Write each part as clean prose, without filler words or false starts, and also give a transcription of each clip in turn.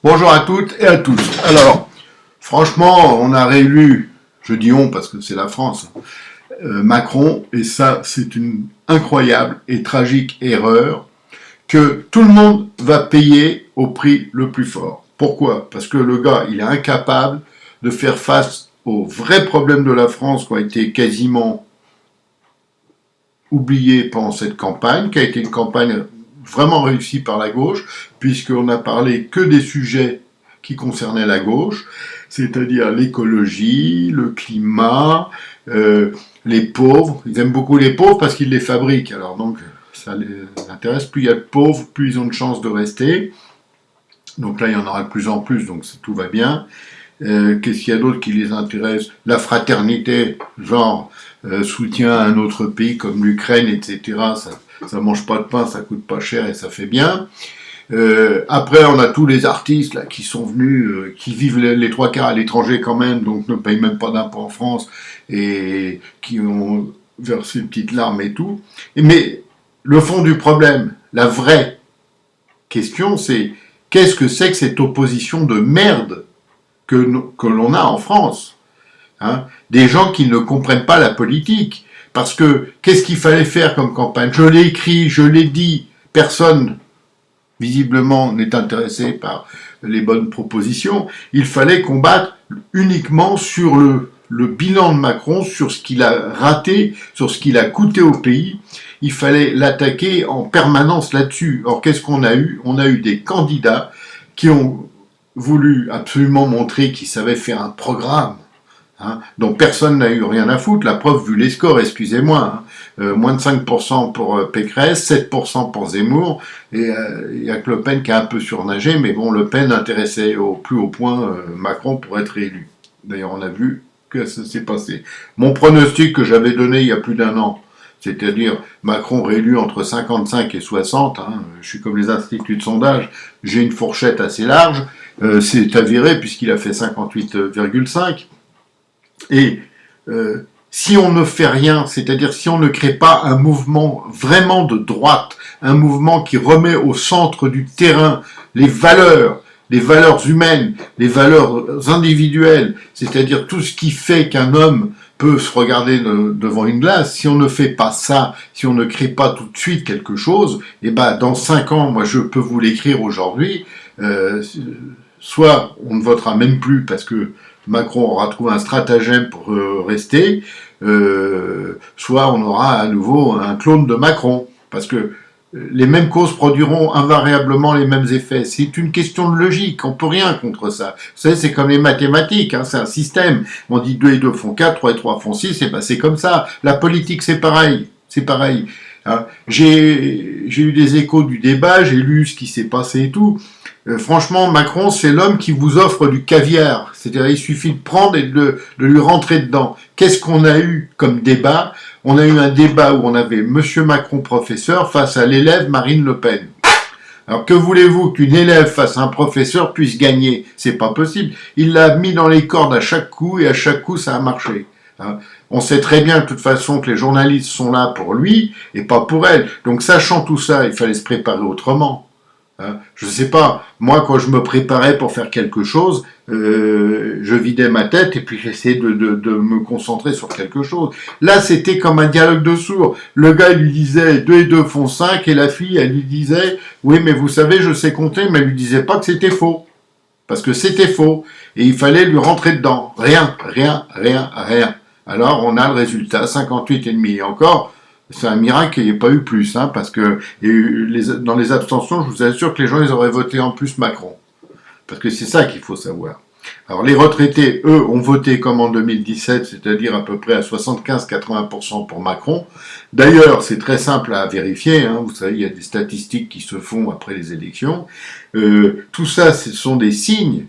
Bonjour à toutes et à tous. Alors, franchement, on a réélu, je dis on parce que c'est la France, Macron, et ça, c'est une incroyable et tragique erreur que tout le monde va payer au prix le plus fort. Pourquoi? Parce que le gars, il est incapable de faire face aux vrais problèmes de la France qui ont été quasiment oubliés pendant cette campagne, qui a été une campagne vraiment réussie par la gauche, puisqu'on n'a parlé que des sujets qui concernaient la gauche, c'est-à-dire l'écologie, le climat, les pauvres. Ils aiment beaucoup les pauvres parce qu'ils les fabriquent. Alors donc, ça les intéresse. Plus il y a de pauvres, plus ils ont de chances de rester. Donc là, il y en aura de plus en plus, donc tout va bien. Qu'est-ce qu'il y a d'autre qui les intéresse? La fraternité, genre soutien à un autre pays comme l'Ukraine, etc. Ça mange pas de pain, ça coûte pas cher et ça fait bien. Après, on a tous les artistes là qui sont venus, qui vivent les trois quarts à l'étranger quand même, donc ne payent même pas d'impôts en France et qui ont versé une petite larme et tout. Mais le fond du problème, la vraie question, c'est qu'est-ce que c'est que cette opposition de merde que l'on a en France, hein, des gens qui ne comprennent pas la politique. Parce que qu'est-ce qu'il fallait faire comme campagne? Je l'ai écrit, je l'ai dit, personne visiblement n'est intéressé par les bonnes propositions. Il fallait combattre uniquement sur le bilan de Macron, sur ce qu'il a raté, sur ce qu'il a coûté au pays. Il fallait l'attaquer en permanence là-dessus. Or, qu'est-ce qu'on a eu? On a eu des candidats qui ont voulu absolument montrer qu'ils savaient faire un programme, hein, dont personne n'a eu rien à foutre. La preuve, vu les scores, excusez-moi, hein, moins de 5% pour Pécresse, 7% pour Zemmour, et il y a que Le Pen qui a un peu surnagé, mais bon, Le Pen intéressait au plus haut point Macron pour être élu. D'ailleurs, on a vu que ça s'est passé. Mon pronostic que j'avais donné il y a plus d'un an, c'est-à-dire Macron réélu entre 55 et 60, hein, je suis comme les instituts de sondage, j'ai une fourchette assez large, c'est avéré puisqu'il a fait 58,5. Et si on ne fait rien, c'est-à-dire si on ne crée pas un mouvement vraiment de droite, un mouvement qui remet au centre du terrain les valeurs humaines, les valeurs individuelles, c'est-à-dire tout ce qui fait qu'un homme peut se regarder devant une glace, si on ne fait pas ça, si on ne crée pas tout de suite quelque chose, et ben dans 5 ans, moi je peux vous l'écrire aujourd'hui, soit on ne votera même plus parce que Macron aura trouvé un stratagème pour rester, soit on aura à nouveau un clone de Macron, parce que les mêmes causes produiront invariablement les mêmes effets. C'est une question de logique, on peut rien contre ça. Vous savez, c'est comme les mathématiques, hein, c'est un système. On dit 2 et 2 font 4, 3 et 3 font 6, et ben c'est comme ça. La politique, c'est pareil, c'est pareil. Hein. J'ai eu des échos du débat, j'ai lu ce qui s'est passé et tout. Franchement, Macron, c'est l'homme qui vous offre du caviar. C'est-à-dire, il suffit de prendre et de lui rentrer dedans. Qu'est-ce qu'on a eu comme débat? On a eu un débat où on avait Monsieur Macron professeur face à l'élève Marine Le Pen. Alors que voulez-vous qu'une élève face à un professeur puisse gagner? C'est pas possible. Il l'a mis dans les cordes à chaque coup et à chaque coup ça a marché. Hein. On sait très bien de toute façon que les journalistes sont là pour lui et pas pour elle. Donc sachant tout ça, il fallait se préparer autrement. Hein, je sais pas, moi quand je me préparais pour faire quelque chose, je vidais ma tête et puis j'essayais de me concentrer sur quelque chose. Là c'était comme un dialogue de sourds. Le gars il lui disait 2 et 2 font 5 et la fille elle lui disait oui mais vous savez je sais compter, mais elle lui disait pas que c'était faux. Parce que c'était faux. Et il fallait lui rentrer dedans. Rien. Alors on a le résultat, 58,5. Et encore, c'est un miracle qu'il n'y ait pas eu plus, hein, parce que dans les abstentions, je vous assure que les gens ils auraient voté en plus Macron. Parce que c'est ça qu'il faut savoir. Alors les retraités, eux, ont voté comme en 2017, c'est-à-dire à peu près à 75-80% pour Macron. D'ailleurs, c'est très simple à vérifier, hein, vous savez, il y a des statistiques qui se font après les élections. Tout ça, ce sont des signes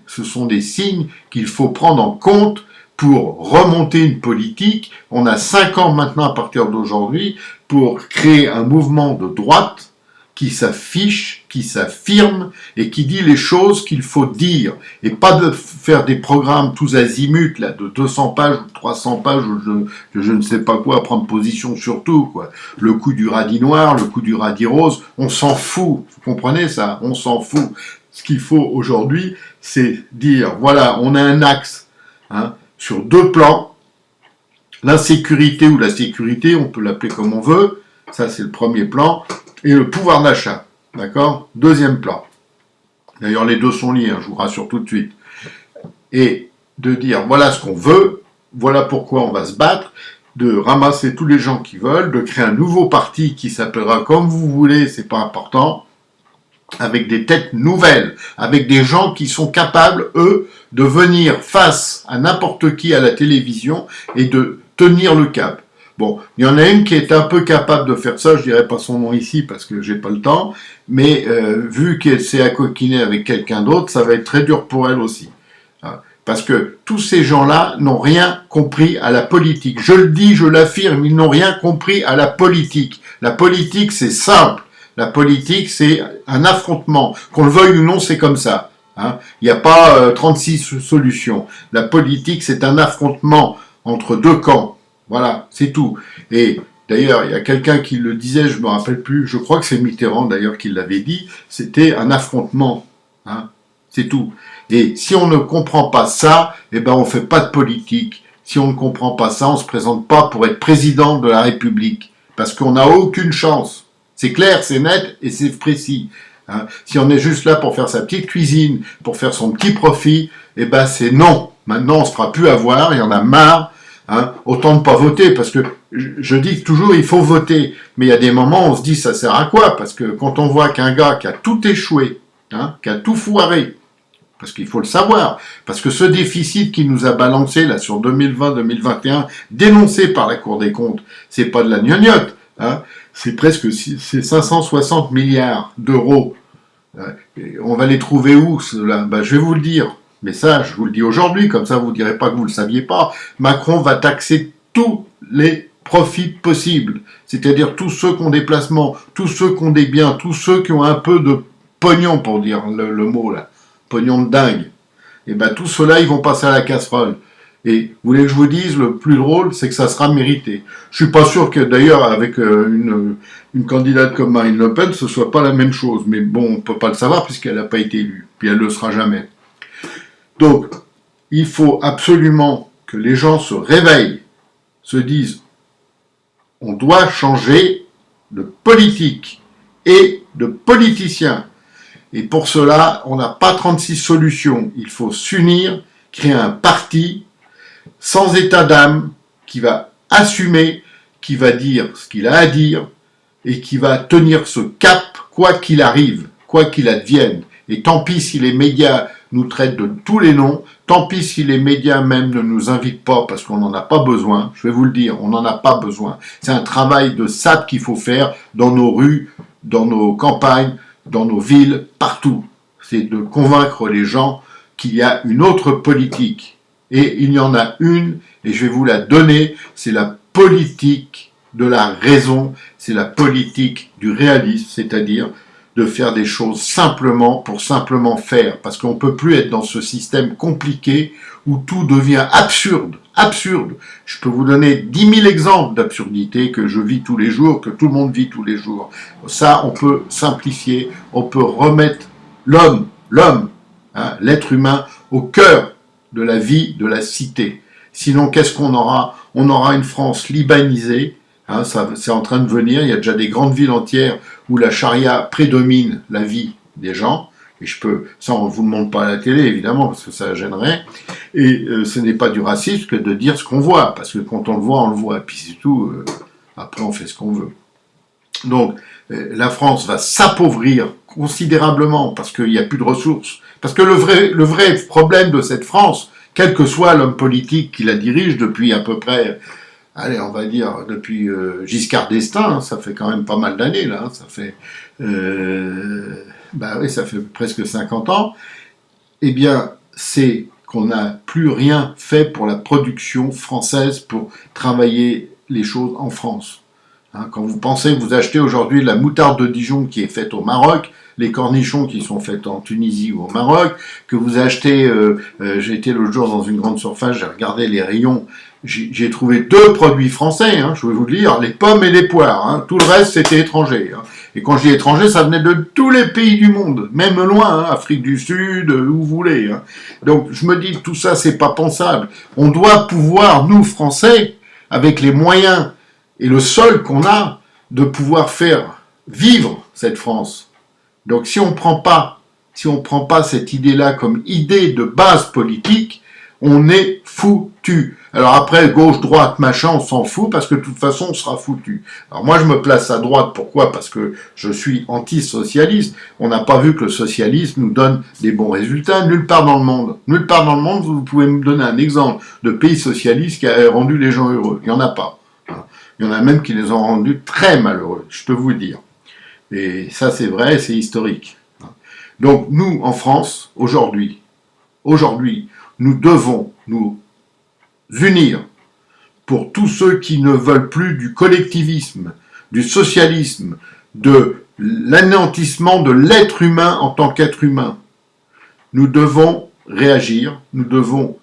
qu'il faut prendre en compte pour remonter une politique. On a 5 ans maintenant à partir d'aujourd'hui pour créer un mouvement de droite qui s'affiche, qui s'affirme et qui dit les choses qu'il faut dire. Et pas de faire des programmes tous azimuts, là, de 200 pages ou 300 pages ou je ne sais pas quoi, prendre position sur tout, quoi. Le coup du radis noir, le coup du radis rose, on s'en fout. Vous comprenez ça? On s'en fout. ce qu'il faut aujourd'hui, c'est dire, voilà, on a un axe hein, sur deux plans, l'insécurité ou la sécurité, on peut l'appeler comme on veut, ça c'est le premier plan, et le pouvoir d'achat, d'accord? Deuxième plan. D'ailleurs, les deux sont liés, hein, je vous rassure tout de suite. Et de dire, voilà ce qu'on veut, voilà pourquoi on va se battre, de ramasser tous les gens qui veulent, de créer un nouveau parti qui s'appellera comme vous voulez, c'est pas important, avec des têtes nouvelles, avec des gens qui sont capables, eux, de venir face à n'importe qui à la télévision et de tenir le cap. Bon, il y en a une qui est un peu capable de faire ça, je dirais pas son nom ici parce que j'ai pas le temps, mais vu qu'elle s'est accoquinée avec quelqu'un d'autre, ça va être très dur pour elle aussi. Parce que tous ces gens-là n'ont rien compris à la politique. Je le dis, je l'affirme, ils n'ont rien compris à la politique. La politique, c'est simple. La politique, c'est un affrontement. Qu'on le veuille ou non, c'est comme ça. Hein. Il n'y a pas 36 solutions. La politique, c'est un affrontement entre deux camps. Voilà, c'est tout. Et d'ailleurs, il y a quelqu'un qui le disait, je me rappelle plus, je crois que c'est Mitterrand d'ailleurs qui l'avait dit, c'était un affrontement. Hein. C'est tout. Et si on ne comprend pas ça, eh ben on fait pas de politique. Si on ne comprend pas ça, on se présente pas pour être président de la République. Parce qu'on n'a aucune chance. C'est clair, c'est net et c'est précis. Hein. Si on est juste là pour faire sa petite cuisine, pour faire son petit profit, eh ben c'est non. Maintenant, on se fera plus avoir, il y en a marre. Hein. Autant ne pas voter, parce que je dis toujours il faut voter. Mais il y a des moments où on se dit ça sert à quoi? Parce que quand on voit qu'un gars qui a tout échoué, hein, qui a tout foiré, parce qu'il faut le savoir, parce que ce déficit qui nous a balancé là sur 2020-2021, dénoncé par la Cour des comptes, c'est pas de la gnognotte, hein, c'est presque c'est 560 milliards d'euros. On va les trouver où cela? Ben, je vais vous le dire, mais ça je vous le dis aujourd'hui, comme ça vous ne direz pas que vous ne le saviez pas. Macron va taxer tous les profits possibles, c'est-à-dire tous ceux qui ont des placements, tous ceux qui ont des biens, tous ceux qui ont un peu de pognon, pour dire le mot là, pognon de dingue, et ben tout cela ils vont passer à la casserole. Et vous voulez que je vous dise, le plus drôle, c'est que ça sera mérité. Je suis pas sûr que d'ailleurs avec une candidate comme Marine Le Pen, ce soit pas la même chose. Mais bon, on peut pas le savoir puisqu'elle n'a pas été élue, puis elle le sera jamais. Donc, il faut absolument que les gens se réveillent, se disent, on doit changer de politique et de politiciens. Et pour cela, on n'a pas 36 solutions. Il faut s'unir, créer un parti sans état d'âme, qui va assumer, qui va dire ce qu'il a à dire, et qui va tenir ce cap, quoi qu'il arrive, quoi qu'il advienne. Et tant pis si les médias nous traitent de tous les noms, tant pis si les médias même ne nous invitent pas, parce qu'on n'en a pas besoin, je vais vous le dire, on n'en a pas besoin. C'est un travail de sape qu'il faut faire dans nos rues, dans nos campagnes, dans nos villes, partout. C'est de convaincre les gens qu'il y a une autre politique. Et il y en a une, et je vais vous la donner, c'est la politique de la raison, c'est la politique du réalisme, c'est-à-dire de faire des choses simplement pour simplement faire, parce qu'on ne peut plus être dans ce système compliqué où tout devient absurde, absurde. Je peux vous donner 10 000 exemples d'absurdité que je vis tous les jours, que tout le monde vit tous les jours. Ça, on peut simplifier, on peut remettre l'homme, hein, l'être humain, au cœur de la vie de la cité. Sinon, qu'est-ce qu'on aura? On aura une France libanisée, hein, ça, c'est en train de venir, il y a déjà des grandes villes entières où la charia prédomine la vie des gens, et ça on ne vous le montre pas à la télé évidemment, parce que ça gênerait, et ce n'est pas du racisme que de dire ce qu'on voit, parce que quand on le voit, et puis c'est tout, après on fait ce qu'on veut. Donc, la France va s'appauvrir considérablement, parce qu'il n'y a plus de ressources. Parce que le vrai problème de cette France, quel que soit l'homme politique qui la dirige depuis à peu près, allez, on va dire, depuis Giscard d'Estaing, hein, ça fait quand même pas mal d'années, là, hein, ça fait, oui, ça fait presque 50 ans, eh bien, c'est qu'on n'a plus rien fait pour la production française, pour travailler les choses en France. Hein, quand vous pensez que vous achetez aujourd'hui de la moutarde de Dijon qui est faite au Maroc, les cornichons qui sont faits en Tunisie ou au Maroc, que vous achetez, j'ai été l'autre jour dans une grande surface, j'ai regardé les rayons, j'ai trouvé 2 produits français, hein, je vais vous le dire, les pommes et les poires, hein, tout le reste c'était étranger. Hein. Et quand je dis étranger, ça venait de tous les pays du monde, même loin, hein, Afrique du Sud, où vous voulez. Hein. Donc je me dis que tout ça c'est pas pensable. On doit pouvoir, nous Français, avec les moyens et le sol qu'on a, de pouvoir faire vivre cette France. Donc si on prend pas cette idée-là comme idée de base politique, on est foutu. Alors après, gauche, droite, machin, on s'en fout parce que de toute façon, on sera foutu. Alors moi, je me place à droite. Pourquoi? Parce que je suis anti-socialiste. On n'a pas vu que le socialisme nous donne des bons résultats nulle part dans le monde. Nulle part dans le monde, vous pouvez me donner un exemple de pays socialiste qui a rendu les gens heureux. Il n'y en a pas. Il y en a même qui les ont rendus très malheureux, je peux vous le dire. Et ça, c'est vrai, c'est historique. Donc nous, en France, aujourd'hui, nous devons nous unir pour tous ceux qui ne veulent plus du collectivisme, du socialisme, de l'anéantissement de l'être humain en tant qu'être humain. Nous devons réagir, nous devons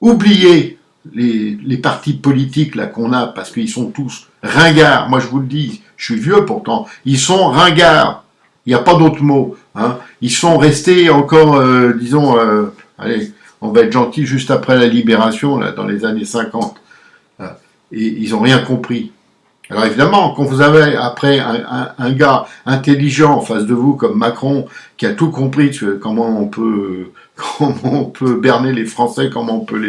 oublier les partis politiques là qu'on a, parce qu'ils sont tous ringards. Moi, je vous le dis, je suis vieux pourtant. Ils sont ringards. Il n'y a pas d'autre mot. Hein. Ils sont restés encore, disons, allez, on va être gentil, juste après la libération, là, dans les années 50. Et ils n'ont rien compris. Alors évidemment, quand vous avez après un gars intelligent en face de vous, comme Macron, qui a tout compris sur comment on peut berner les Français, comment on peut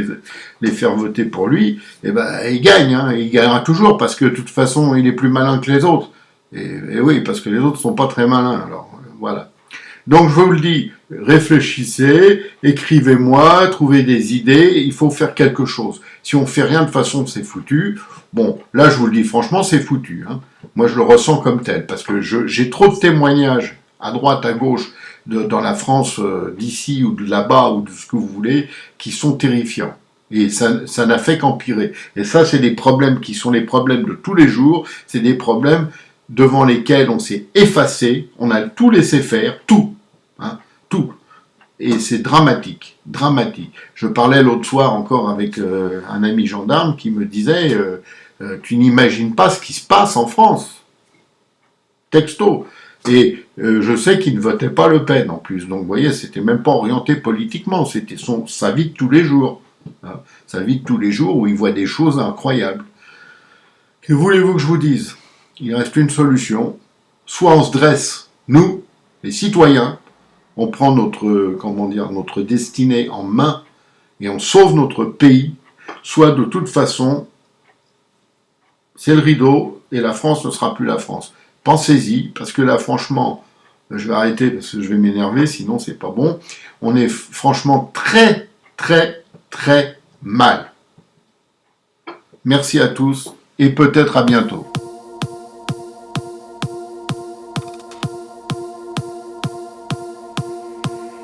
les faire voter pour lui, eh ben, il gagne, hein, il gagnera toujours, parce que de toute façon, il est plus malin que les autres. Et oui, parce que les autres sont pas très malins, alors voilà. Donc je vous le dis, réfléchissez, écrivez-moi, trouvez des idées, il faut faire quelque chose. Si on fait rien, de toute façon, c'est foutu. Bon, là, je vous le dis franchement, c'est foutu. Hein. Moi, je le ressens comme tel, parce que j'ai trop de témoignages, à droite, à gauche, dans la France d'ici, ou de là-bas, ou de ce que vous voulez, qui sont terrifiants. Et ça n'a fait qu'empirer. Et ça, c'est des problèmes qui sont les problèmes de tous les jours, c'est des problèmes devant lesquels on s'est effacé, on a tout laissé faire, tout, hein, tout. Et c'est dramatique, dramatique. Je parlais l'autre soir encore avec un ami gendarme qui me disait tu n'imagines pas ce qui se passe en France. Texto. Et je sais qu'il ne votait pas Le Pen en plus. Donc vous voyez, c'était même pas orienté politiquement, c'était sa vie de tous les jours. Hein, sa vie de tous les jours où il voit des choses incroyables. Que voulez-vous que je vous dise? Il reste une solution. Soit on se dresse, nous, les citoyens, on prend notre destinée en main et on sauve notre pays, soit de toute façon, c'est le rideau et la France ne sera plus la France. Pensez-y, parce que là, franchement, je vais arrêter parce que je vais m'énerver, sinon c'est pas bon. On est franchement très, très, très mal. Merci à tous et peut-être à bientôt.